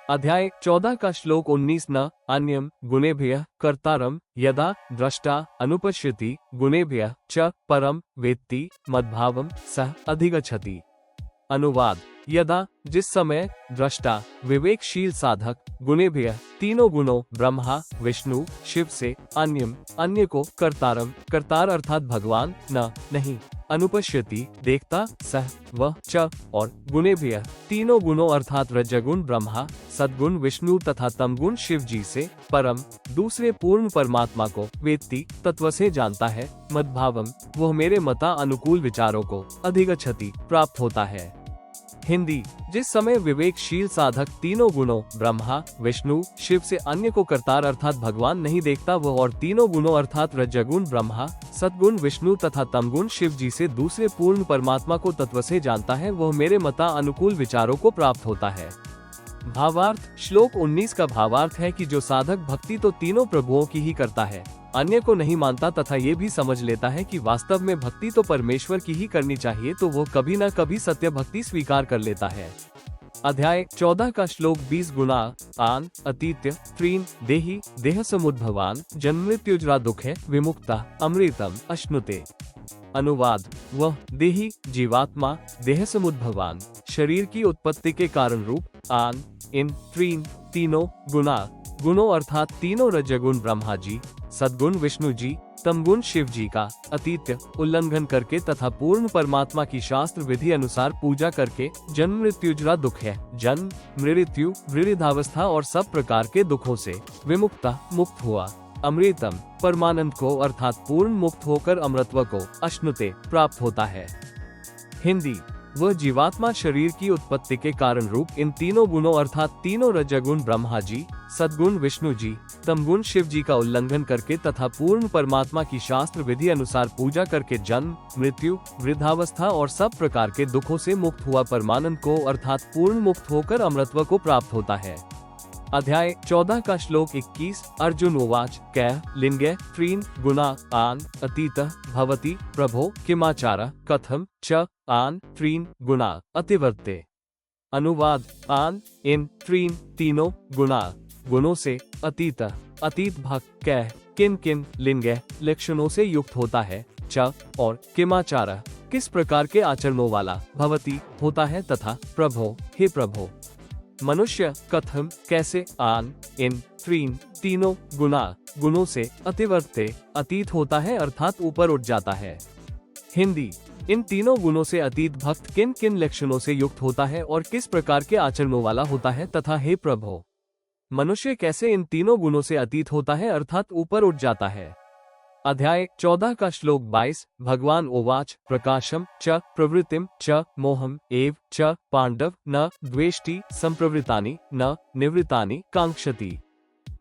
अध्याय 14 का श्लोक 19 न अन्यम गुणेभ्यः कर्तारम यदा द्रष्टा अनुपश्यति गुणेभ्यः च परम वेत्ति मद्भावम सह अधिगच्छति। अनुवाद। यदा जिस समय दृष्टा विवेकशील साधक गुणेभ्यः तीनों गुणों ब्रह्मा विष्णु शिव से अन्य को कर्तारम कर्तार अर्थात भगवान न नहीं अनुपश्यति देखता सह वह च और गुणेभ्यः तीनों गुणों अर्थात रजगुण ब्रह्मा सद्गुण विष्णु तथा तमगुण शिव जी से परम दूसरे पूर्ण परमात्मा को वेत्ति तत्व से जानता है मद्भावम वह मेरे मता अनुकूल विचारों को अधिगच्छति प्राप्त होता है। हिंदी। जिस समय विवेकशील साधक तीनों गुणों ब्रह्मा विष्णु शिव से अन्य को कर्तार अर्थात भगवान नहीं देखता वह और तीनों गुणों अर्थात रजगुण ब्रह्मा सद्गुण विष्णु तथा तमगुण शिव जी से दूसरे पूर्ण परमात्मा को तत्व से जानता है वह मेरे मता अनुकूल विचारों को प्राप्त होता है। भावार्थ। श्लोक 19 का भावार्थ है कि जो साधक भक्ति तो तीनों प्रभुओं की ही करता है, अन्य को नहीं मानता तथा ये भी समझ लेता है कि वास्तव में भक्ति तो परमेश्वर की ही करनी चाहिए, तो वो कभी न कभी सत्य भक्ति स्वीकार कर लेता है। अध्याय 14 का श्लोक 20 गुणा आन अतीत्य त्रीन देही देह समुद्भवान जन्ममृत्युजरा दुखे विमुक्ता अमृतम अश्नुते। अनुवाद। वह देही जीवात्मा देह समुद्भवान शरीर की उत्पत्ति के कारण रूप आन इन त्रीन तीनों गुणों अर्थात तीनों रजगुण ब्रह्मा जी सद्गुण विष्णु जी तमगुण शिव जी का अतीत्य उल्लंघन करके तथा पूर्ण परमात्मा की शास्त्र विधि अनुसार पूजा करके जन्म मृत्युजरा दुख है जन्म मृत्यु वृद्धावस्था और सब प्रकार के दुखों से विमुक्ता मुक्त हुआ अमृतम परमानंद को अर्थात पूर्ण मुक्त होकर अमृतत्व को अश्नुते प्राप्त होता है। हिंदी। वह जीवात्मा शरीर की उत्पत्ति के कारण रूप इन तीनों गुणों अर्थात तीनों रजगुण ब्रह्मा जी सद्गुण विष्णु जी तमगुण शिव जी का उल्लंघन करके तथा पूर्ण परमात्मा की शास्त्र विधि अनुसार पूजा करके जन्म मृत्यु वृद्धावस्था और सब प्रकार के दुखों से मुक्त हुआ परमानंद को अर्थात पूर्ण मुक्त होकर अमृतत्व को प्राप्त होता है। अध्याय 14 का श्लोक 21 अर्जुन उवाच कै लिंगे त्रीन गुणा आन अतीतः भवति प्रभो किमाचारः कथम च आन त्रीन गुणा अतिवर्ते। अनुवाद। आन इन त्रीन तीनों गुणों से अतीत भाग कै किन किन लिंगे लक्षणों से युक्त होता है च और किमाचारः किस प्रकार के आचरणों वाला भवति होता है तथा प्रभो हे प्रभो मनुष्य कथम कैसे आन इन त्रीन तीनों गुणों से अतिवर्ते अतीत होता है अर्थात ऊपर उठ जाता है। हिंदी। इन तीनों गुणों से अतीत भक्त किन किन लक्षणों से युक्त होता है और किस प्रकार के आचरणों वाला होता है तथा हे प्रभो मनुष्य कैसे इन तीनों गुणों से अतीत होता है अर्थात ऊपर उठ जाता है। अध्याय 14 का श्लोक 22 भगवान उवाच प्रकाशम च प्रवृत्तिम च मोहम एव च पांडव न द्वेष्टि संप्रवृत्तानि न निवृत्तानि कांक्षति।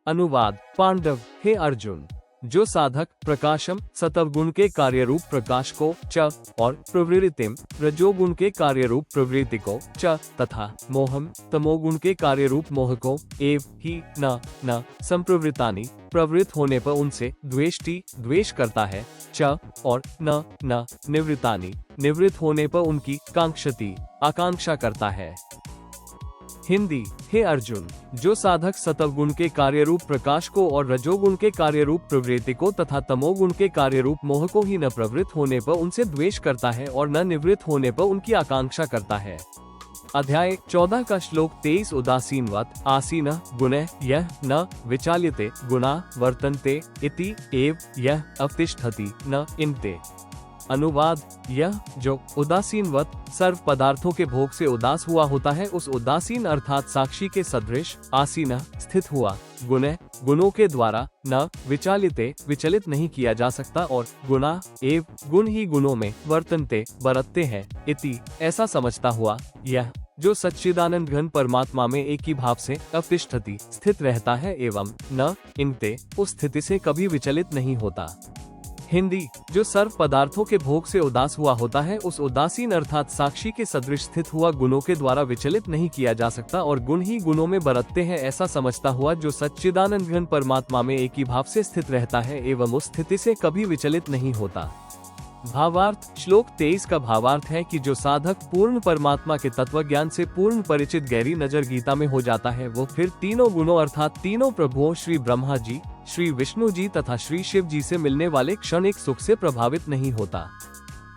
अनुवाद। पांडव हे अर्जुन जो साधक प्रकाशम सतवगुण के कार्य रूप प्रकाश को च और प्रवृत्तिम रजोगुण के कार्य रूप प्रवृत्ति को च तथा मोहम तमोगुण के कार्य रूप मोह को एव ही न संप्रवृत्तानि प्रवृत्त होने पर उनसे द्वेष करता है च और न निवृत्तानि निवृत्त होने पर उनकी कांक्षति आकांक्षा करता है। हिंदी। हे अर्जुन जो साधक सतवगुण के कार्य रूप प्रकाश को और रजोगुण के कार्य रूप प्रवृत्ति को तथा तमोगुण के कार्य रूप मोह को ही न प्रवृत्त होने पर उनसे द्वेष करता है और न निवृत्त होने पर उनकी आकांक्षा करता है। अध्याय 14 का श्लोक 23 उदासीनवत आसीन गुणः यह न विचाल्यते गुणा वर्तन्ते इति एव यह अवतिष्ठति न इनते। अनुवाद। यह जो उदासीनवत सर्व पदार्थों के भोग से उदास हुआ होता है उस उदासीन अर्थात साक्षी के सदृश आसीन स्थित हुआ गुणों के द्वारा न विचालिते विचलित नहीं किया जा सकता और गुणा एव गुण ही गुणों में वर्तनते बरतते हैं इति ऐसा समझता हुआ यह जो सच्चिदानंद घन परमात्मा में एक ही भाव से अवतिष्ठति स्थित रहता है एवं न इनते उस स्थिति से कभी विचलित नहीं होता। हिंदी। जो सर्व पदार्थों के भोग से उदास हुआ होता है उस उदासीन अर्थात साक्षी के सदृश स्थित हुआ गुणों के द्वारा विचलित नहीं किया जा सकता और गुण ही गुणों में बरतते हैं ऐसा समझता हुआ जो सच्चिदानंद घन परमात्मा में एक ही भाव से स्थित रहता है एवं उस स्थिति से कभी विचलित नहीं होता। भावार्थ। श्लोक 23 का भावार्थ है कि जो साधक पूर्ण परमात्मा के तत्वज्ञान से पूर्ण परिचित गहरी नजर गीता में हो जाता है, वो फिर तीनों गुणों अर्थात तीनों प्रभुओं श्री ब्रह्मा जी, श्री विष्णु जी तथा श्री शिव जी से मिलने वाले क्षणिक सुख से प्रभावित नहीं होता।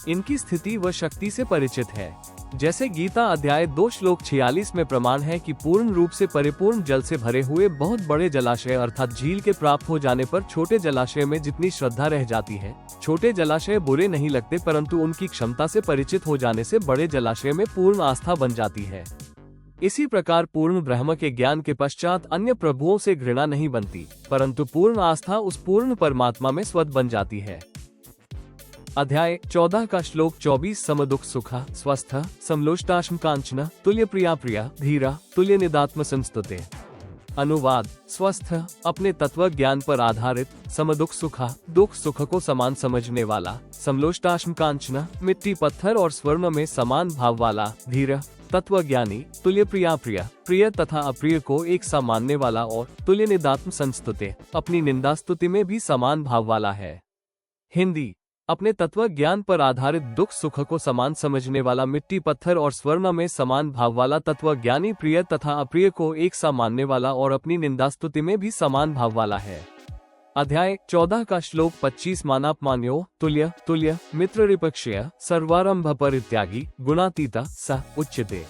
इनकी स्थिति व शक्ति से परिचित है। जैसे गीता अध्याय 2 श्लोक 46 में प्रमाण है कि पूर्ण रूप से परिपूर्ण जल से भरे हुए बहुत बड़े जलाशय अर्थात झील के प्राप्त हो जाने पर छोटे जलाशय में जितनी श्रद्धा रह जाती है, छोटे जलाशय बुरे नहीं लगते, परंतु उनकी क्षमता से परिचित हो जाने से बड़े जलाशय में पूर्ण आस्था बन जाती है। इसी प्रकार पूर्ण ब्रह्म के ज्ञान के पश्चात अन्य प्रभुओं से घृणा नहीं बनती, परंतु पूर्ण आस्था उस पूर्ण परमात्मा में स्वत बन जाती है। अध्याय 14 का श्लोक 24 समदुख सुखा स्वस्थ समलोष्टाश्म कांचन तुल्य प्रिया प्रिया धीरा तुल्य निदात्म संस्तुते। अनुवाद। स्वस्थ अपने तत्व ज्ञान पर आधारित, समदुख सुखा दुख सुख को समान समझने वाला, समलोष्टाश्म कांचन मिट्टी पत्थर और स्वर्ण में समान भाव वाला, धीर तत्व ज्ञानी, तुल्य प्रिया प्रिया प्रिय तथा अप्रिय को एक सा मानने वाला और तुल्य निदात्म संस्तुते अपनी निंदा स्तुति में भी समान भाव वाला है। हिंदी। अपने तत्व ज्ञान पर आधारित दुख सुख को समान समझने वाला, मिट्टी पत्थर और स्वर्ण में समान भाव वाला तत्व ज्ञानी, प्रिय तथा अप्रिय को एक सा मानने वाला और अपनी निंदास्तुति में भी समान भाव वाला है। अध्याय 14 का श्लोक 25 मानापमान्यो तुल्य तुल्य मित्र रिपक्षय सर्वारंभ परित्यागी गुणातीता स उच्यते।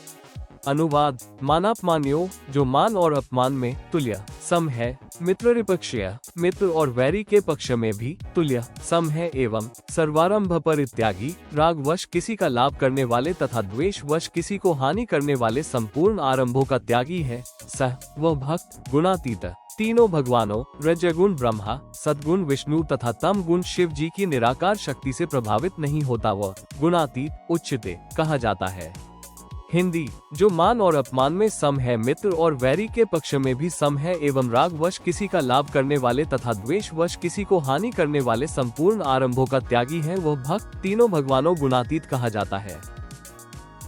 अनुवाद। मानापमान्यो जो मान और अपमान में तुल्य सम है, मित्र रिपक्षय मित्र और वैरी के पक्ष में भी तुल्य सम है, एवं सर्वारंभ परित्यागी रागवश किसी का लाभ करने वाले तथा द्वेषवश किसी को हानि करने वाले संपूर्ण आरंभों का त्यागी है। सह वह भक्त गुणातीत तीनों भगवानों रजगुण ब्रह्मा, सद्गुण विष्णु तथा तम गुण शिव जी की निराकार शक्ति से प्रभावित नहीं होता, वह गुणातीत उच्चते कहा जाता है। हिंदी। जो मान और अपमान में सम है, मित्र और वैरी के पक्ष में भी सम है, एवं रागवश किसी का लाभ करने वाले तथा द्वेषवश किसी को हानि करने वाले संपूर्ण आरंभों का त्यागी है, वह भक्त तीनों भगवानों गुणातीत कहा जाता है।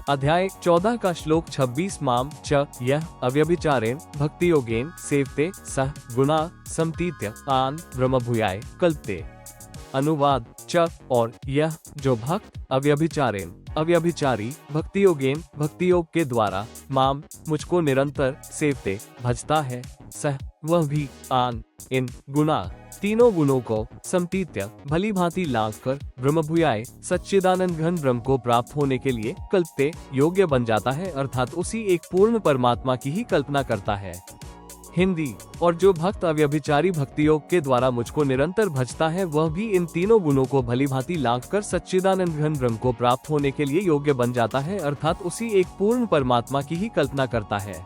अध्याय 14 का श्लोक 26 माम च यह अव्यभिचारेण भक्ति योगेन सेवते सह गुणा समतीत्य आन ब्रह्मभूयाय कल्पते। अनुवाद। च और यह जो भक्त अव्यभिचारेण अव्यभिचारी भक्ति योगेन भक्ति योग के द्वारा माम मुझको निरंतर सेवते भजता है, सह वह भी आन इन गुणा तीनों गुणों को समतीत्य भली भांति लांघ कर ब्रह्मभूयाय सच्चिदानंद घन ब्रह्म को प्राप्त होने के लिए कल्पते योग्य बन जाता है, अर्थात उसी एक पूर्ण परमात्मा की ही कल्पना करता है। हिंदी। और जो भक्त अव्यभिचारी भक्ति योग के द्वारा मुझको निरंतर भजता है, वह भी इन तीनों गुणों को भली भांति लांघ कर सच्चिदानंद घन ब्रह्म को प्राप्त होने के लिए योग्य बन जाता है, अर्थात उसी एक पूर्ण परमात्मा की ही कल्पना करता है।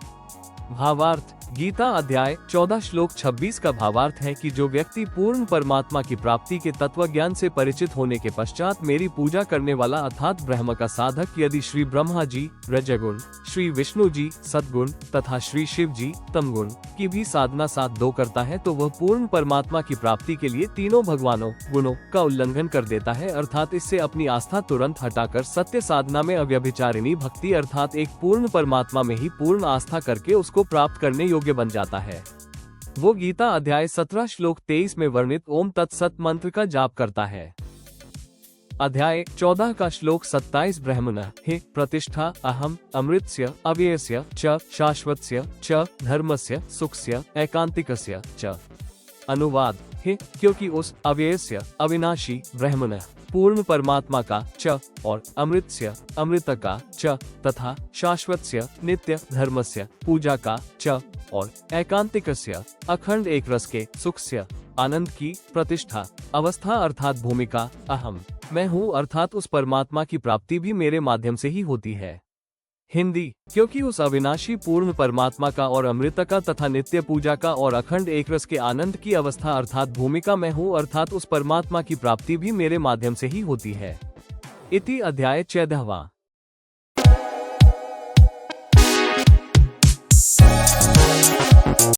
भावार्थ। गीता अध्याय 14 श्लोक 26 का भावार्थ है कि जो व्यक्ति पूर्ण परमात्मा की प्राप्ति के तत्व ज्ञान से परिचित होने के पश्चात मेरी पूजा करने वाला अर्थात ब्रह्म का साधक यदि श्री ब्रह्मा जी रजगुण, श्री विष्णु जी सद्गुण तथा श्री शिव जी तमगुण की भी साधना साथ दो करता है, तो वह पूर्ण परमात्मा की प्राप्ति के लिए तीनों भगवानों गुणों का उल्लंघन कर देता है, अर्थात इससे अपनी आस्था तुरंत हटाकर सत्य साधना में अव्यभिचारिणी भक्ति अर्थात एक पूर्ण परमात्मा में ही पूर्ण आस्था करके उसको प्राप्त करने योग्य बन जाता है। वो गीता अध्याय 17 श्लोक 23 में वर्णित ओम तत्सत मंत्र का जाप करता है। अध्याय 14 का श्लोक 27 ब्रह्मण हे प्रतिष्ठा अहम अमृतस्य अव्ययस्य च शाश्वतस्य च धर्मस्य सुखस्य एकांतिकस्य च। अनुवाद। हे क्योंकि उस अव्ययस्य अविनाशी ब्रह्मण पूर्ण परमात्मा का च और अमृतस्य अमृत का च तथा शाश्वतस्य नित्य धर्मस्य पूजा का च और एकांतिकस्य अखंड एक रस के सुखस्य आनंद की प्रतिष्ठा अवस्था अर्थात भूमिका अहम मैं हूँ अर्थात उस परमात्मा की प्राप्ति भी मेरे माध्यम से ही होती है। हिंदी। क्योंकि उस अविनाशी पूर्ण परमात्मा का और अमृत का तथा नित्य पूजा का और अखंड एक रस के आनंद की अवस्था अर्थात भूमिका मैं हूँ अर्थात उस परमात्मा की प्राप्ति भी मेरे माध्यम से ही होती है। इति अध्याय 14।